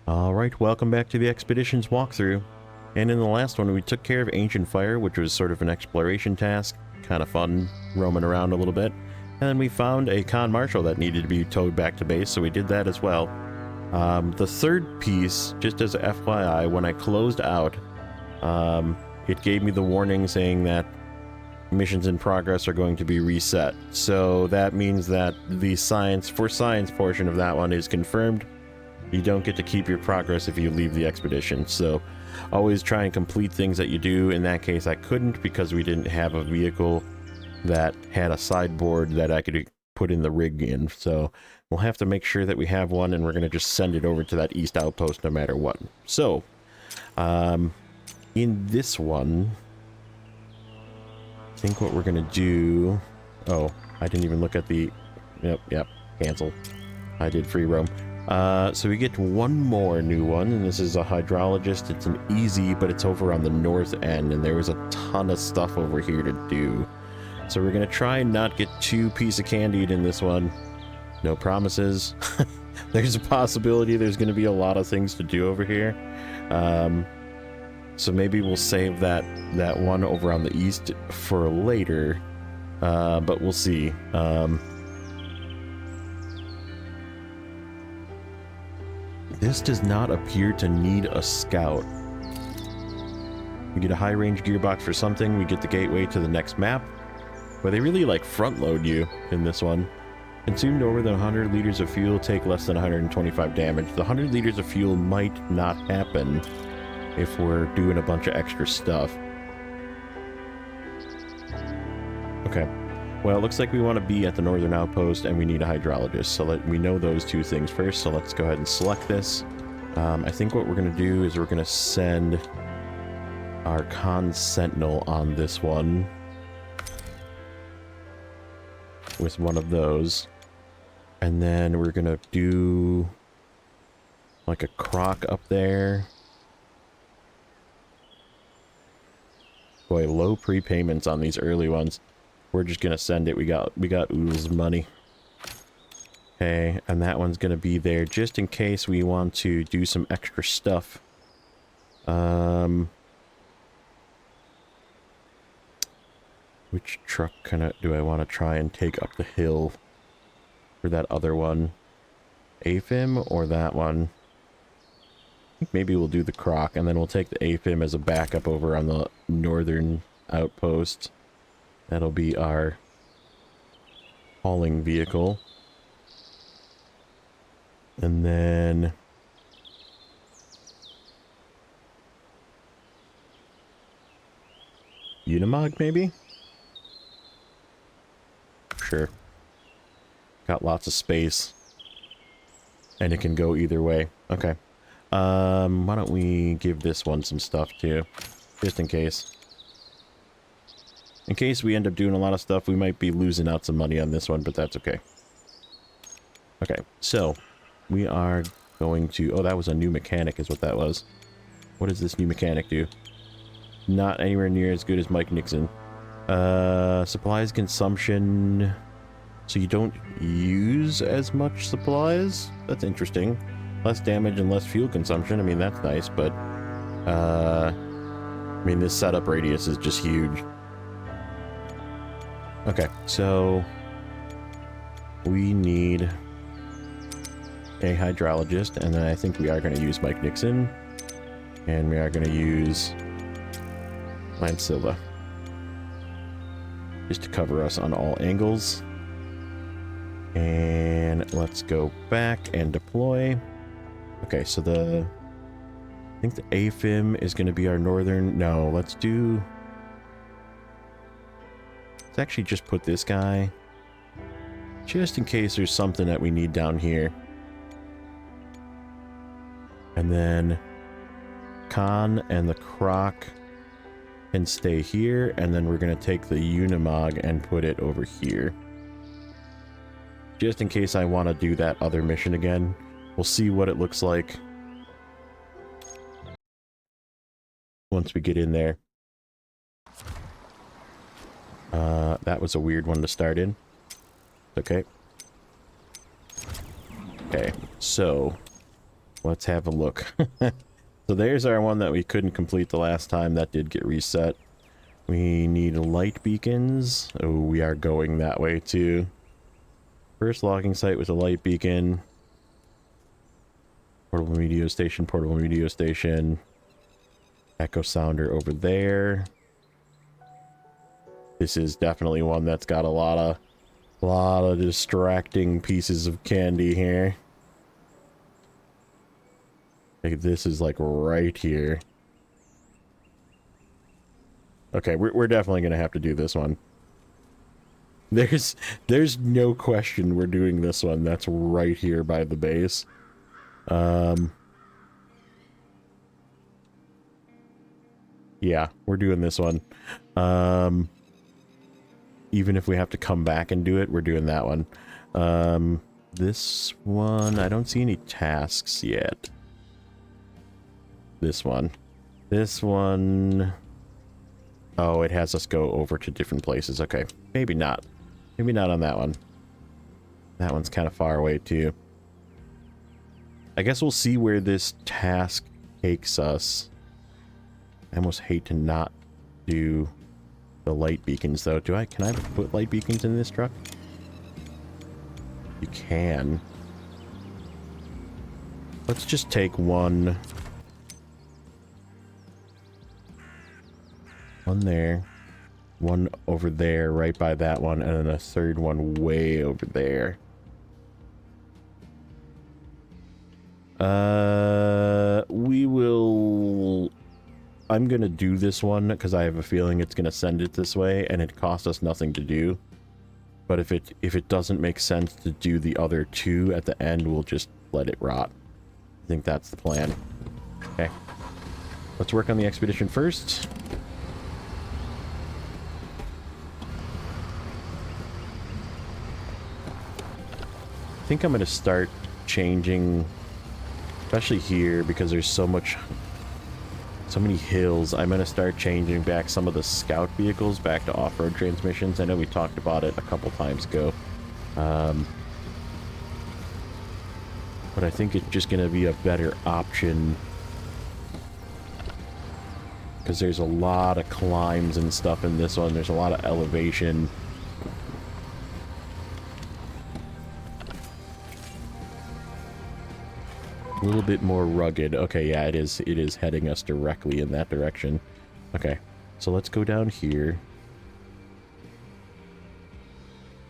Alright, welcome back to the Expeditions walkthrough. And in the last one, we took care of Ancient Fire, which was sort of an exploration task. Kind of fun, roaming around a little bit. And then we found a Con Marshal that needed to be towed back to base, so we did that as well. The third piece, just as a FYI, when I closed out, it gave me the warning saying that missions in progress are going to be reset. So that means that the science portion of that one is confirmed. You don't get to keep your progress if you leave the expedition, so always try and complete things that you do. In that case, I couldn't because we didn't have a vehicle that had a sideboard that I could put in the rig in, so we'll have to make sure that we have one, and we're going to just send it over to that east outpost no matter what. So, in this one, I think what we're going to do... Oh, I didn't even look at the... Yep, cancel. I did free roam. So we get one more new one, and this is a hydrologist. It's an easy, but it's over on the north end, and there was a ton of stuff over here to do. So we're going to try and not get too piece of candied in this one. No promises. There's a possibility there's going to be a lot of things to do over here. So maybe we'll save that one over on the east for later, but we'll see. This does not appear to need a scout. We get a high-range gearbox for something, we get the gateway to the next map. But they really, like, front-load you in this one. Consumed over than 100 liters of fuel, take less than 125 damage. The 100 liters of fuel might not happen if we're doing a bunch of extra stuff. Okay. Well, it looks like we want to be at the northern outpost, and we need a hydrologist, so we know those two things first, so let's go ahead and select this. I think what we're going to do is we're going to send our Con Sentinel on this one with one of those, and then we're going to do like a croc up there. Boy, low prepayments on these early ones. We're just gonna send it. We got oodles of money. Okay, and that one's gonna be there just in case we want to do some extra stuff. Which truck do I want to try and take up the hill for that other one? AFIM or that one? I think maybe we'll do the croc, and then we'll take the AFIM as a backup over on the northern outpost. That'll be our hauling vehicle. And then... Unimog, maybe? Sure. Got lots of space. And it can go either way. Okay. Why don't we give this one some stuff, too? Just in case. In case we end up doing a lot of stuff, we might be losing out some money on this one, but that's okay. Okay, so we are going to... Oh, that was a new mechanic is what that was. What does this new mechanic do? Not anywhere near as good as Mike Nixon. Supplies consumption... So you don't use as much supplies? That's interesting. Less damage and less fuel consumption. I mean, that's nice, but... I mean, this setup radius is just huge. Okay, so we need a hydrologist, and then I think we are going to use Mike Nixon, and we are going to use Lance Silva, just to cover us on all angles. And let's go back and deploy. Okay, so I think the AFIM is going to be our northern... No, let's do... Let's actually just put this guy, just in case there's something that we need down here. And then Con and the Croc can stay here, and then we're going to take the Unimog and put it over here. Just in case I want to do that other mission again. We'll see what it looks like once we get in there. That was a weird one to start in. Okay. Okay, so let's have a look. So there's our one that we couldn't complete the last time. That did get reset. We need light beacons. Oh, we are going that way too. First logging site with a light beacon. Portable meteor station, portable meteor station. Echo sounder over there. This is definitely one that's got a lot of distracting pieces of candy here. Like this is like right here. Okay, we're definitely gonna have to do this one. There's no question we're doing this one. That's right here by the base. Yeah, we're doing this one. Even if we have to come back and do it, we're doing that one. This one, I don't see any tasks yet. This one. This one... Oh, it has us go over to different places. Okay, maybe not. Maybe not on that one. That one's kind of far away, too. I guess we'll see where this task takes us. I almost hate to not do the light beacons, though. Can I put light beacons in this truck? You can. Let's just take one. One there. One over there, right by that one, and then a third one way over there. We will... I'm gonna do this one because I have a feeling it's gonna send it this way, and it costs us nothing to do. But if it doesn't make sense to do the other two at the end, we'll just let it rot. I think that's the plan. Okay. Let's work on the expedition first. I think I'm gonna start changing, especially here because there's so many hills. I'm gonna start changing back some of the scout vehicles back to off-road transmissions. I know we talked about it a couple times ago, but I think it's just gonna be a better option because there's a lot of climbs and stuff in this one. There's a lot of elevation. A little bit more rugged. Okay, yeah, it is heading us directly in that direction. Okay, so let's go down here.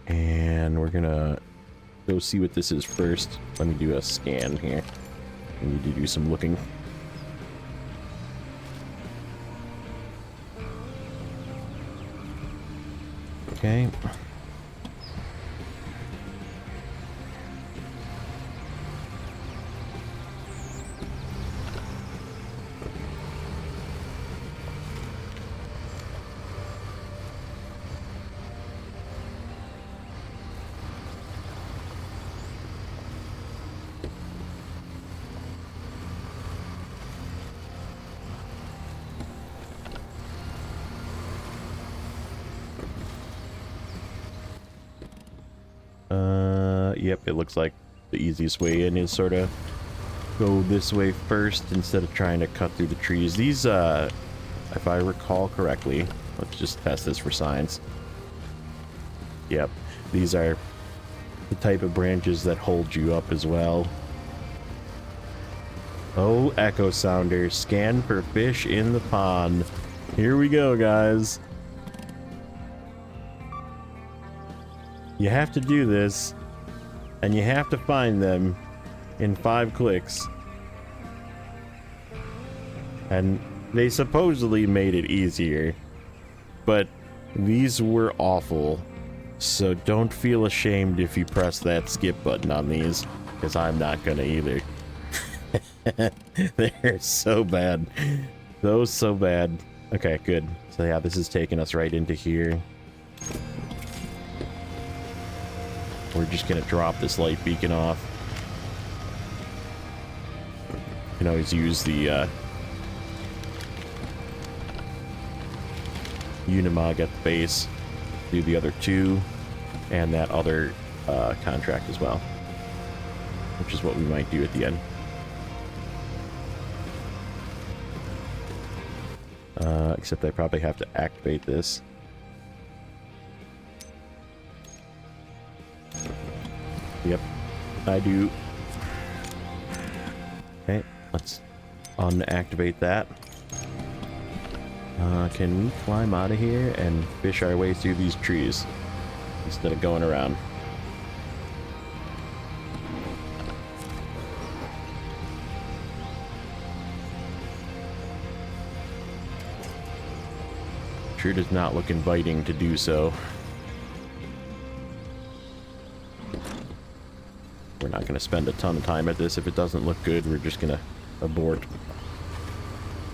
And we're gonna go see what this is first. Let me do a scan here. I need to do some looking. Okay. Yep, it looks like the easiest way in is sort of go this way first instead of trying to cut through the trees. These, if I recall correctly, let's just test this for science. Yep, these are the type of branches that hold you up as well. Oh, echo sounder, scan for fish in the pond. Here we go, guys. You have to do this, and you have to find them in 5 clicks. And they supposedly made it easier, but these were awful. So don't feel ashamed if you press that skip button on these, because I'm not gonna either. They're so bad. Those so bad. Okay, good. So yeah, this is taking us right into here. We're just gonna drop this light beacon off. You can always use the Unimog at the base, do the other 2, and that other contract as well, which is what we might do at the end. Except I probably have to activate this. Yep, I do. Okay, let's unactivate that. Can we climb out of here and fish our way through these trees instead of going around? Sure does not look inviting to do so. We're not going to spend a ton of time at this. If it doesn't look good, we're just going to abort.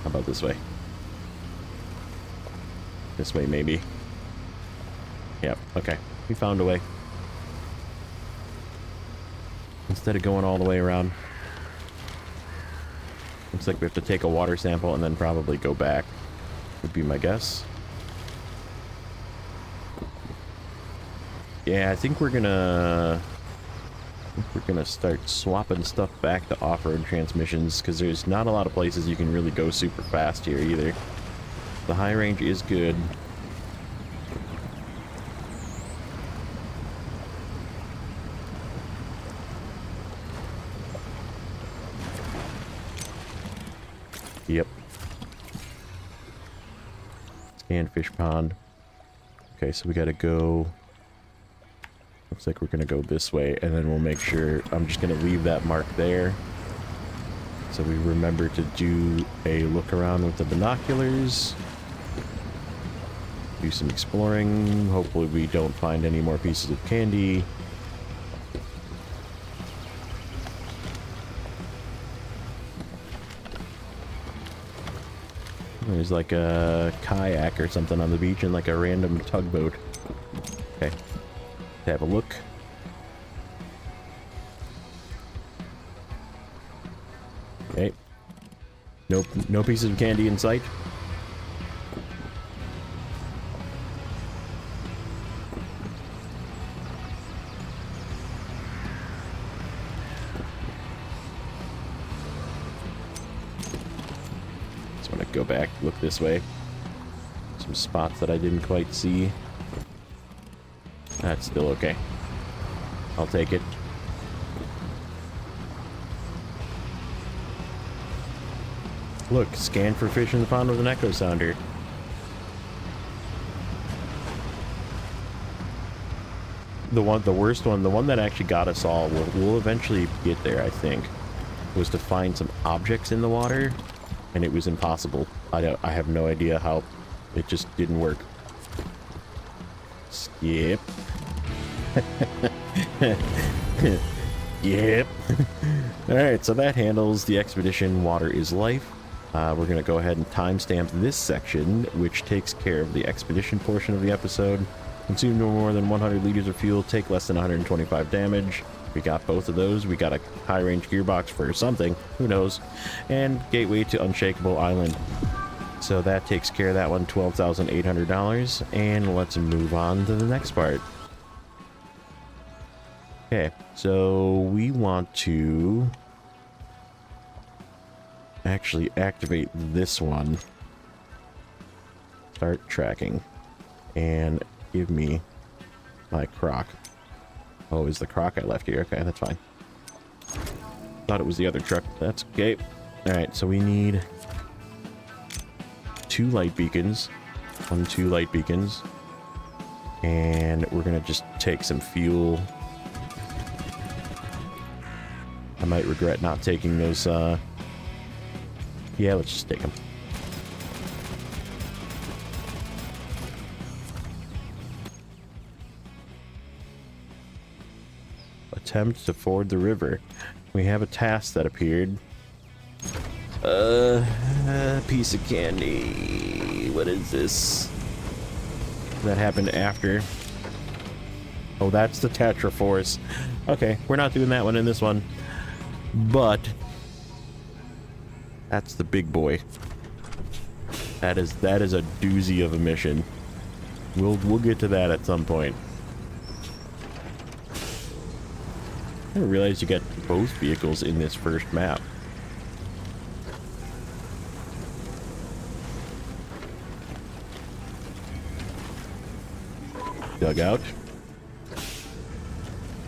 How about this way? This way, maybe. Yep, okay. We found a way. Instead of going all the way around. Looks like we have to take a water sample and then probably go back. Would be my guess. Yeah, I think we're gonna start swapping stuff back to off-road transmissions, because there's not a lot of places you can really go super fast here either. The high range is good. Yep. Scan fish pond. Okay, so we gotta go... Looks like we're gonna go this way, and then we'll make sure... I'm just gonna leave that mark there. So we remember to do a look around with the binoculars. Do some exploring. Hopefully we don't find any more pieces of candy. There's like a kayak or something on the beach and like a random tugboat. Okay. Have a look. Okay. Nope, no pieces of candy in sight. Just want to go back, look this way. Some spots that I didn't quite see. That's still okay. I'll take it. Look, scan for fish in the pond with an echo sounder. The worst one, the one that actually got us all, we'll eventually get there, I think, was to find some objects in the water, and it was impossible. I have no idea how. It just didn't work. Skip. Yep. Alright, so that handles the expedition Water is Life. We're going to go ahead and timestamp this section, which takes care of the expedition portion of the episode. Consume no more than 100 liters of fuel, take less than 125 damage. We got both of those. We got a high-range gearbox for something, who knows, and gateway to Unshakable Island. So that takes care of that one, $12,800, and let's move on to the next part. Okay, so we want to actually activate this one. Start tracking. And give me my croc. Oh, is the croc I left here? Okay, that's fine. Thought it was the other truck. That's okay. Alright, so we need 2 light beacons. 2 light beacons. And we're gonna just take some fuel. I might regret not taking those, yeah, let's just take them. Attempt to ford the river. We have a task that appeared. Piece of candy. What is this? That happened after. Oh, that's the Tetraforce. Okay, we're not doing that one in this one. But that's the big boy. That is a doozy of a mission. We'll get to that at some point. I didn't realize you get both vehicles in this first map. dugout.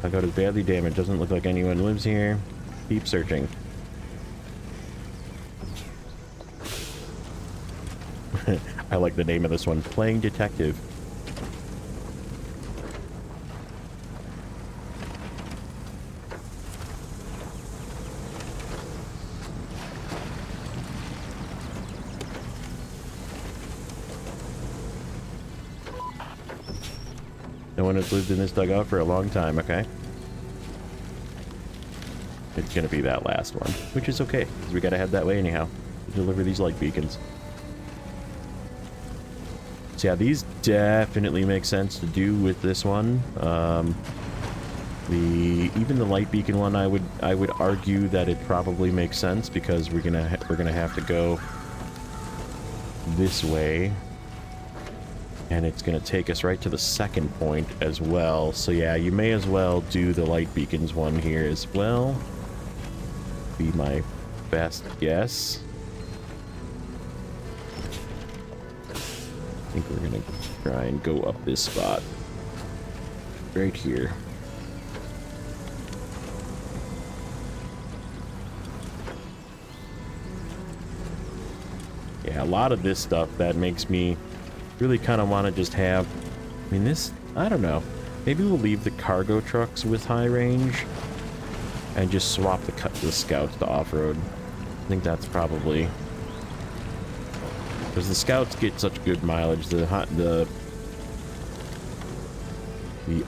Dugout is badly damaged. Doesn't look like anyone lives here. Keep searching. I like the name of this one. Playing Detective. No one has lived in this dugout for a long time, okay? It's gonna be that last one, which is okay, because we gotta head that way anyhow. Deliver these light beacons. So yeah, these definitely make sense to do with this one. Even the light beacon one, I would argue that it probably makes sense because we're gonna have to go this way. And it's going to take us right to the second point as well. So yeah, you may as well do the light beacons one here as well. Be my best guess. I think we're going to try and go up this spot. Right here. Yeah, a lot of this stuff that makes me really kind of want to just have, I mean, this, I don't know. Maybe we'll leave the cargo trucks with high range and just swap the scouts to off-road. I think that's probably, because the scouts get such good mileage. The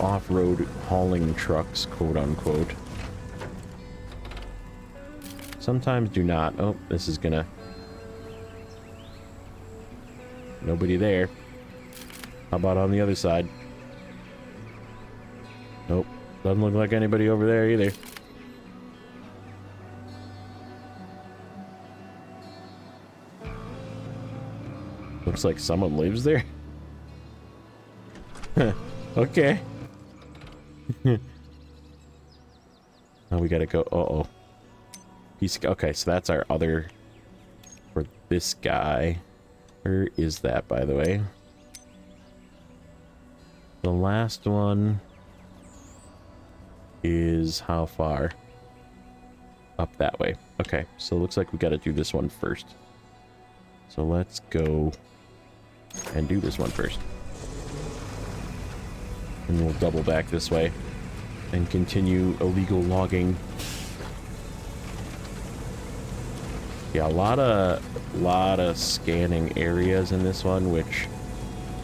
off-road hauling trucks, quote unquote, sometimes do not. Oh, this is gonna, nobody there. How about on the other side? Nope. Doesn't look like anybody over there either. Looks like someone lives there. Okay. Now we gotta go. Uh-oh. Okay, so that's our other for this guy. Where is that, by the way? The last one is how far? Up that way. Okay, so it looks like we got to do this one first. So let's go and do this one first. And we'll double back this way and continue illegal logging. Yeah, a lot of scanning areas in this one, which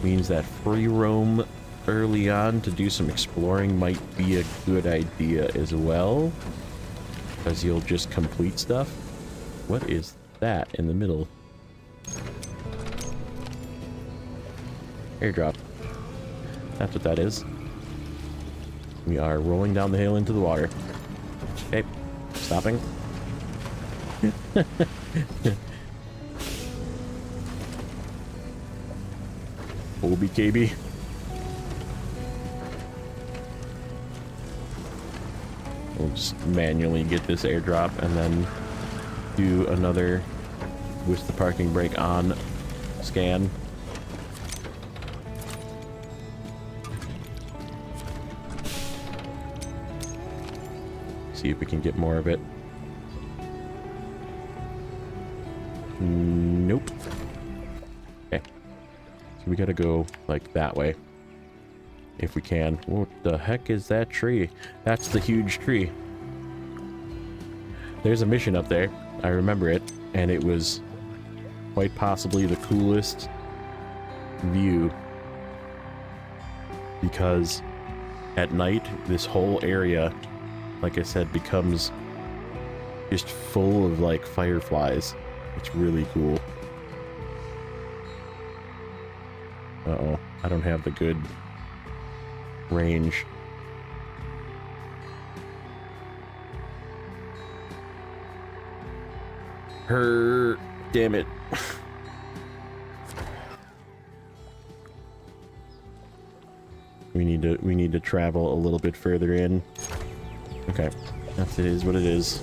means that free roam early on to do some exploring might be a good idea as well, because you'll just complete stuff. What is that in the middle? Airdrop. That's what that is. We are rolling down the hill into the water. Okay, stopping. OBKB. We'll just manually get this airdrop and then do another with the parking brake on scan. See if we can get more of it. Nope. Okay. So we gotta go like that way. If we can. What the heck is that tree? That's the huge tree. There's a mission up there. I remember it. And it was quite possibly the coolest view. Because at night, this whole area, like I said, becomes just full of like fireflies. It's really cool. Uh-oh. I don't have the good range. Damn it. We need to travel a little bit further in. Okay. That is what it is.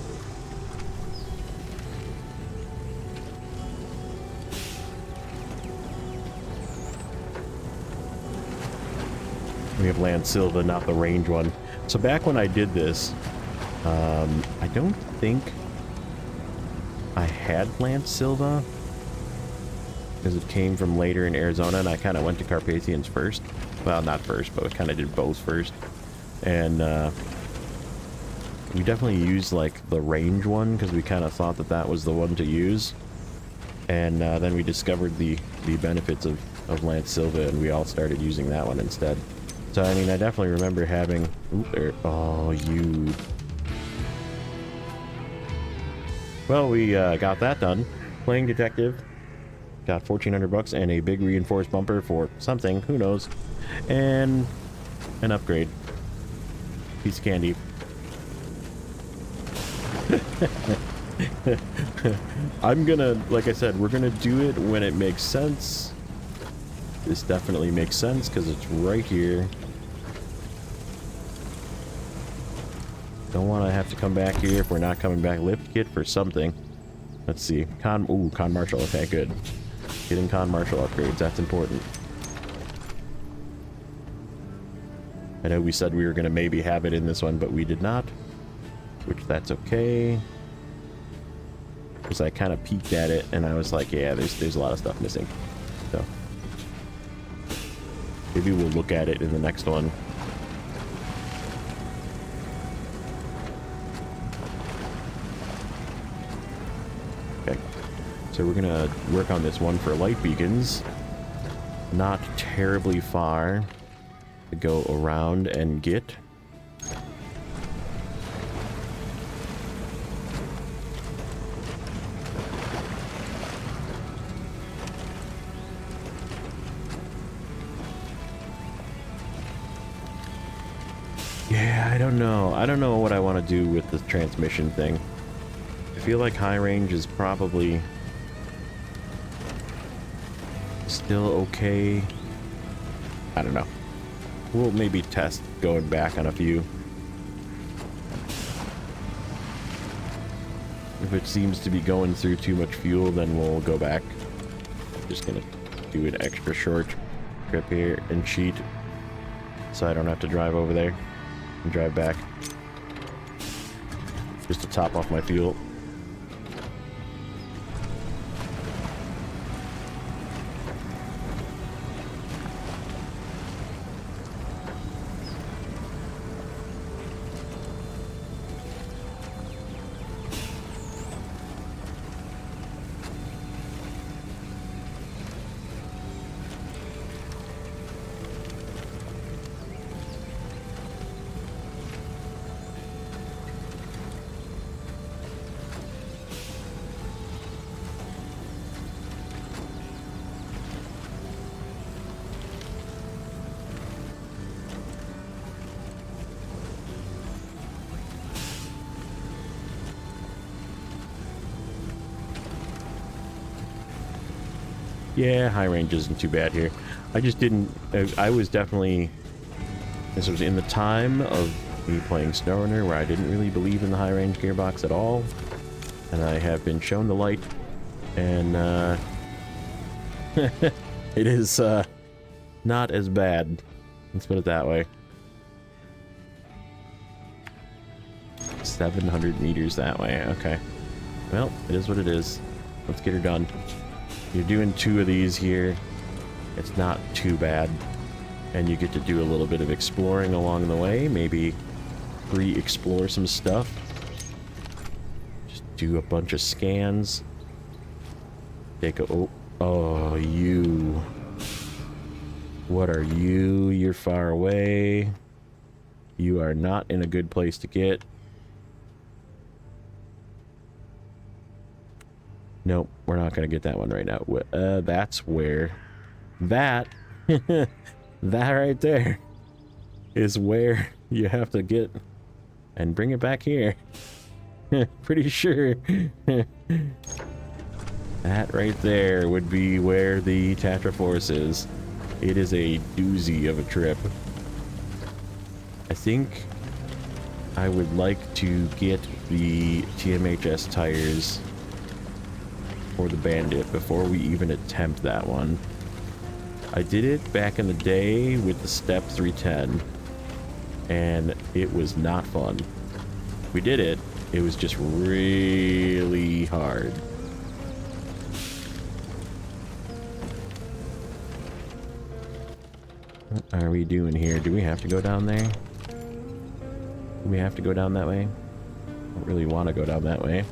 We have Land Silva, not the range one. So back when I did this, I don't think I had Land Silva, because it came from later in Arizona, and I kind of went to Carpathians first. Well, not first, but I kind of did both first. And we definitely used like the range one, because we kind of thought that that was the one to use. And then we discovered the benefits of Land Silva, and we all started using that one instead. So, I mean, I definitely remember having... Ooh, there, oh, you... Well, we got that done. Playing detective. Got 1,400 bucks and a big reinforced bumper for something. Who knows? And an upgrade. Piece of candy. I'm gonna... Like I said, we're gonna do it when it makes sense. This definitely makes sense because it's right here. Don't want to have to come back here if we're not coming back. Lift kit for something. Let's see. Con Marshal. Okay, good. Getting Con Marshal upgrades. That's important. I know we said we were going to maybe have it in this one, but we did not. Which, that's okay. Because I kind of peeked at it, and I was like, yeah, there's a lot of stuff missing. So maybe we'll look at it in the next one. Okay. So we're gonna work on this one for light beacons. Not terribly far to go around and get. Yeah, I don't know. I don't know what I want to do with the transmission thing. I feel like high range is probably still okay. I don't know. We'll maybe test going back on a few. If it seems to be going through too much fuel, then we'll go back. I'm just gonna do an extra short trip here and cheat so I don't have to drive over there and drive back just to top off my fuel. Yeah, high range isn't too bad here. I just didn't... I was definitely... This was in the time of me playing SnowRunner where I didn't really believe in the high range gearbox at all. And I have been shown the light. And, it is, not as bad. Let's put it that way. 700 meters that way. Okay. Well, it is what it is. Let's get her done. You're doing 2 of these here. It's not too bad. And you get to do a little bit of exploring along the way. Maybe re-explore some stuff. Just do a bunch of scans. Take a... Oh, you. What are you? You're far away. You are not in a good place to get. Nope, we're not going to get that one right now. That's where... That... that right there is where you have to get and bring it back here. Pretty sure. That right there would be where the Tatra Force is. It is a doozy of a trip. I think I would like to get the TMHS tires for the Bandit before we even attempt that one. I did it back in the day with the Step 310, and it was not fun. We did it. It was just really hard. What are we doing here? Do we have to go down there? Do we have to go down that way? I don't really want to go down that way.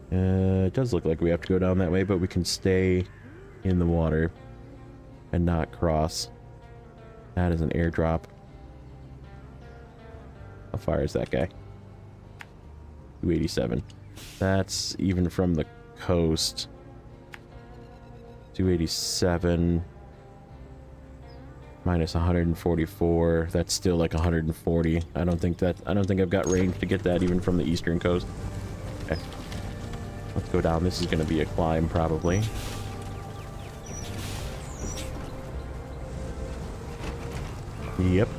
It does look like we have to go down that way, but we can stay in the water and not cross. That is an airdrop. How far is that guy? 287. That's even from the coast. 287 minus 144. That's still like 140. I don't think I've got range to get that even from the eastern coast. Okay. Let's go down. This is going to be a climb probably. Yep.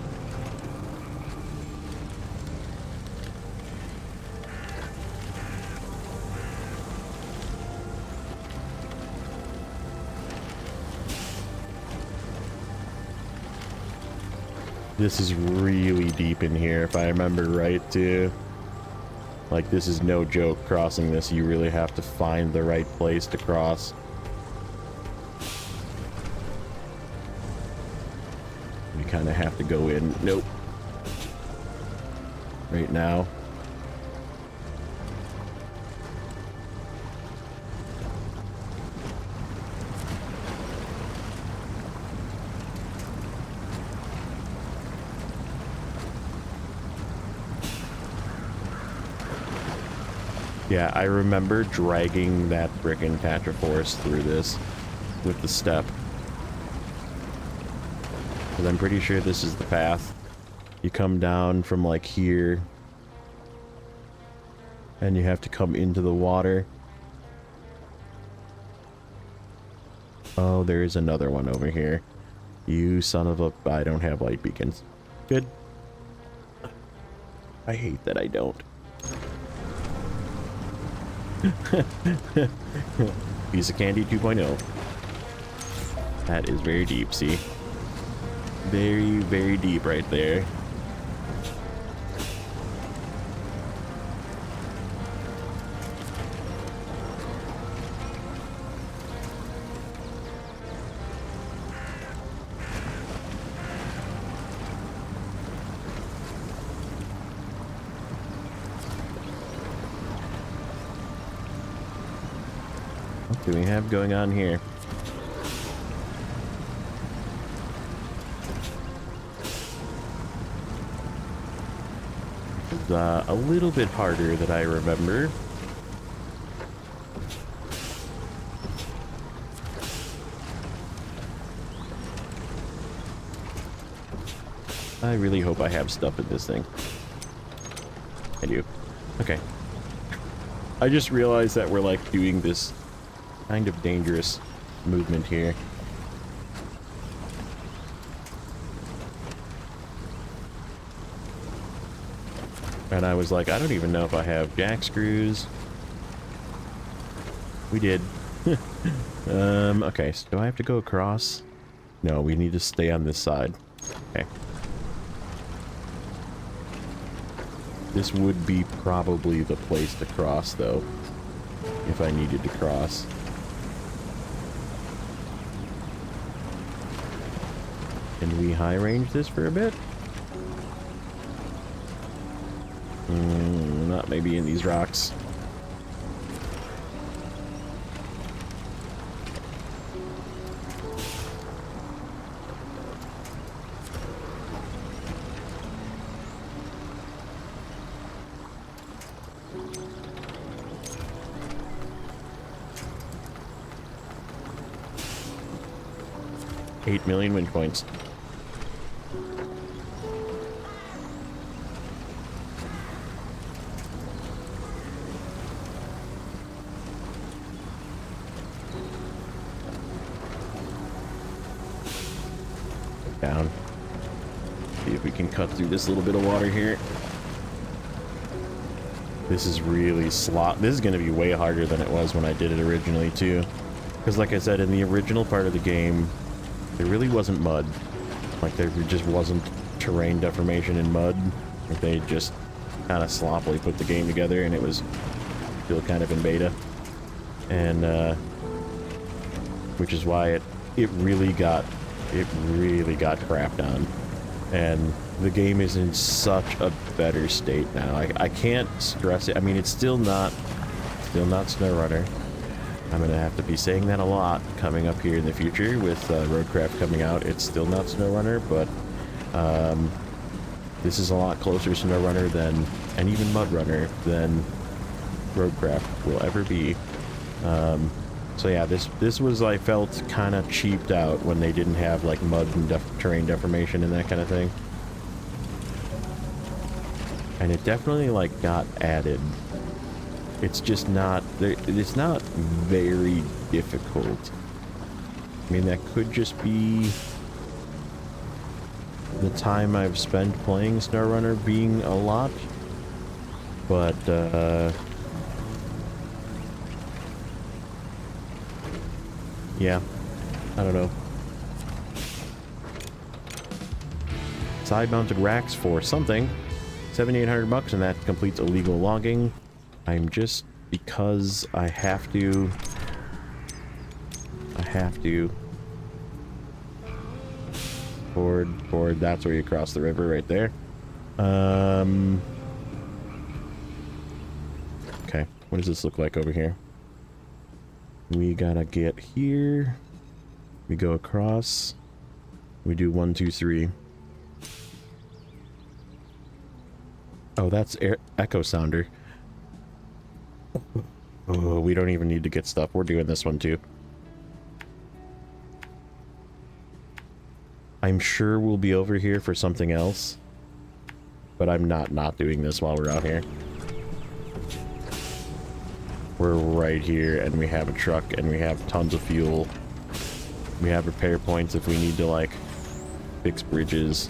This is really deep in here, if I remember right, too. Like, this is no joke crossing this. You really have to find the right place to cross. You kind of have to go in. Nope. Right now. Yeah, I remember dragging that frickin' Tetraforce through this with the step. Because I'm pretty sure this is the path. You come down from like here. And you have to come into the water. Oh, there is another one over here. You son of a... I don't have light beacons. Good. I hate that I don't. Piece of candy 2.0. That is very deep, see? Very, very deep right there. What do we have going on here? It's a little bit harder than I remember. I really hope I have stuff in this thing. I do. Okay. I just realized that we're like doing this kind of dangerous movement here. And I was like, I don't even know if I have jack screws. We did. Okay, so do I have to go across? No, we need to stay on this side. Okay. This would be probably the place to cross, though, if I needed to cross. Can we high range this for a bit? Not maybe in these rocks. $8 million win points. Down. See if we can cut through this little bit of water here. This is really this is going to be way harder than it was when I did it originally too. Because like I said, in the original part of the game, there really wasn't mud. Like, there just wasn't terrain deformation in mud. Like, they just kind of sloppily put the game together, and it was still kind of in beta. And, which is why it really got crapped on. And the game is in such a better state now. I can't stress it. I mean, it's still not SnowRunner. I'm gonna have to be saying that a lot coming up here in the future with Roadcraft coming out. It's still not SnowRunner, but this is a lot closer to SnowRunner than, and even MudRunner, than Roadcraft will ever be. So yeah, this was, I felt, kind of cheaped out when they didn't have like mud and terrain deformation and that kind of thing. And it definitely like got added. It's just not, it's not very difficult. I mean, that could just be the time I've spent playing SnowRunner being a lot. But, yeah, I don't know. Side-mounted racks for something. 7,800 bucks, and that completes illegal logging. I'm just, because I have to. Board, that's where you cross the river right there. Okay, what does this look like over here? We gotta get here. We go across. We do 1, 2, 3. Oh, that's Echo Sounder. Oh, we don't even need to get stuff. We're doing this one too. I'm sure we'll be over here for something else. But I'm not doing this while we're out here. We're right here, and we have a truck, and we have tons of fuel. We have repair points if we need to, like, fix bridges.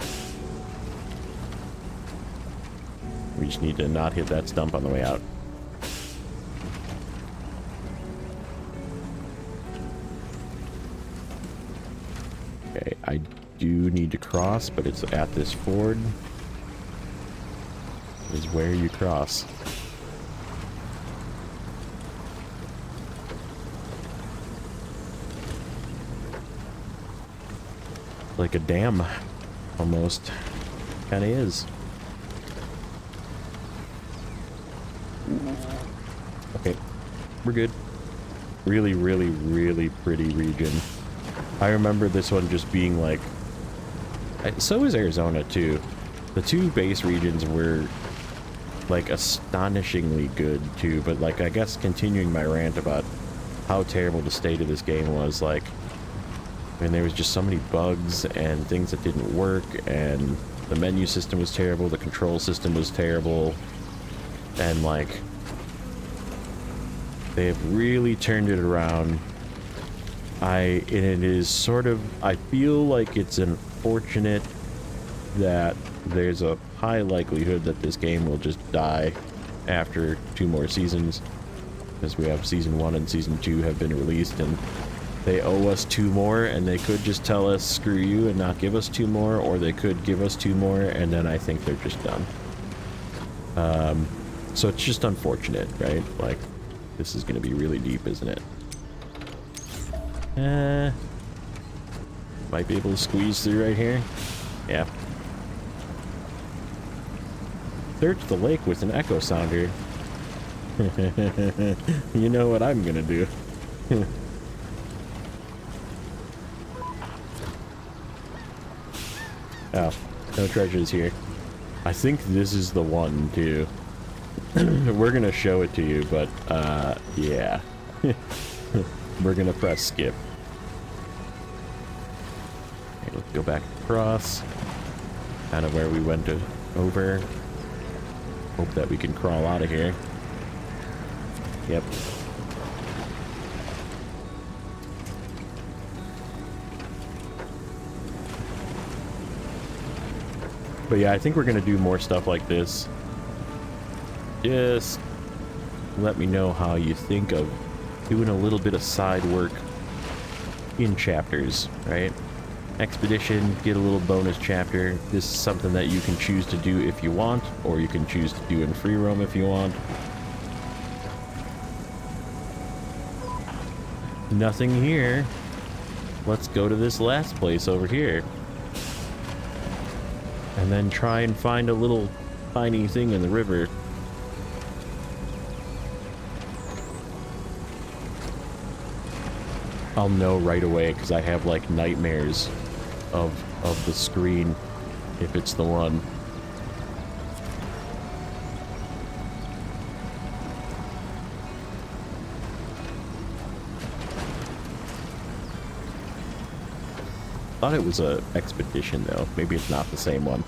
We just need to not hit that stump on the way out. Okay, I do need to cross, but it's at this ford. Is where you cross. Like a dam, almost. Kinda is. Okay, we're good. Really, really, really pretty region. I remember this one just being like... So is Arizona, too. The two base regions were, like, astonishingly good, too. But, like, I guess continuing my rant about how terrible the state of this game was, like... I mean, there was just so many bugs and things that didn't work, and the menu system was terrible, the control system was terrible, and, like... They have really turned it around. And it is sort of... I feel like it's unfortunate that there's a high likelihood that this game will just die after 2 more seasons, because we have Season 1 and Season 2 have been released, and they owe us 2 more, and they could just tell us, screw you, and not give us 2 more, or they could give us 2 more, and then I think they're just done. So it's just unfortunate, right? Like, this is going to be really deep, isn't it? Might be able to squeeze through right here. Yeah. Search the lake with an echo sounder. You know what I'm gonna do. Oh, no treasures here. I think this is the one, too. We're gonna show it to you, but, yeah. We're gonna press skip. Okay, let's go back across. Kind of where we went over. Hope that we can crawl out of here. Yep. But yeah, I think we're gonna do more stuff like this. Just let me know how you think of doing a little bit of side work in chapters, right? Expedition, get a little bonus chapter. This is something that you can choose to do if you want, or you can choose to do in free roam if you want. Nothing here. Let's go to this last place over here. And then try and find a little tiny thing in the river. I'll know right away because I have like nightmares of the screen if it's the one. Thought it was a expedition though. Maybe it's not the same one.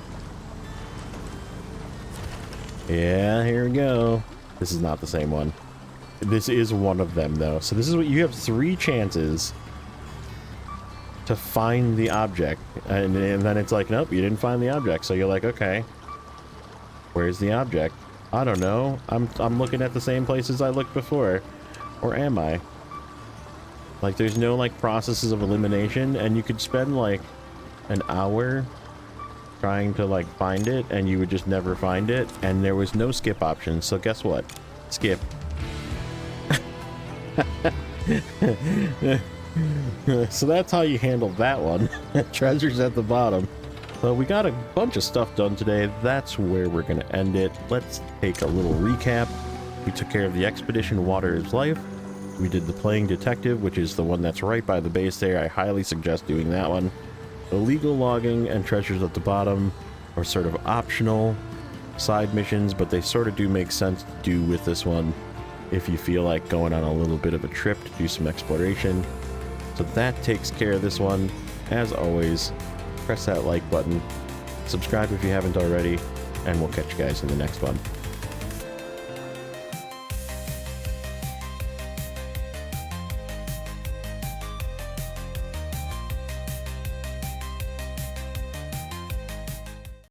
Yeah, here we go. This is not the same one. This is one of them though. So this is what you have 3 chances to find the object, and then it's like, nope, you didn't find the object. So you're like, okay, where's the object? I don't know. I'm looking at the same places I looked before, or am I? Like, there's no like processes of elimination, and you could spend like an hour trying to like find it, and you would just never find it, and there was no skip option. So guess what? Skip. So that's how you handle that one. Treasures at the bottom. So we got a bunch of stuff done today. That's where we're going to end it. Let's take a little recap. We took care of the expedition, Water is Life. We did the Playing Detective, which is the one that's right by the base there. I highly suggest doing that one. Illegal logging and treasures at the bottom are sort of optional side missions, but they sort of do make sense to do with this one if you feel like going on a little bit of a trip to do some exploration. So that takes care of this one. As always, press that like button, subscribe if you haven't already, and we'll catch you guys in the next one.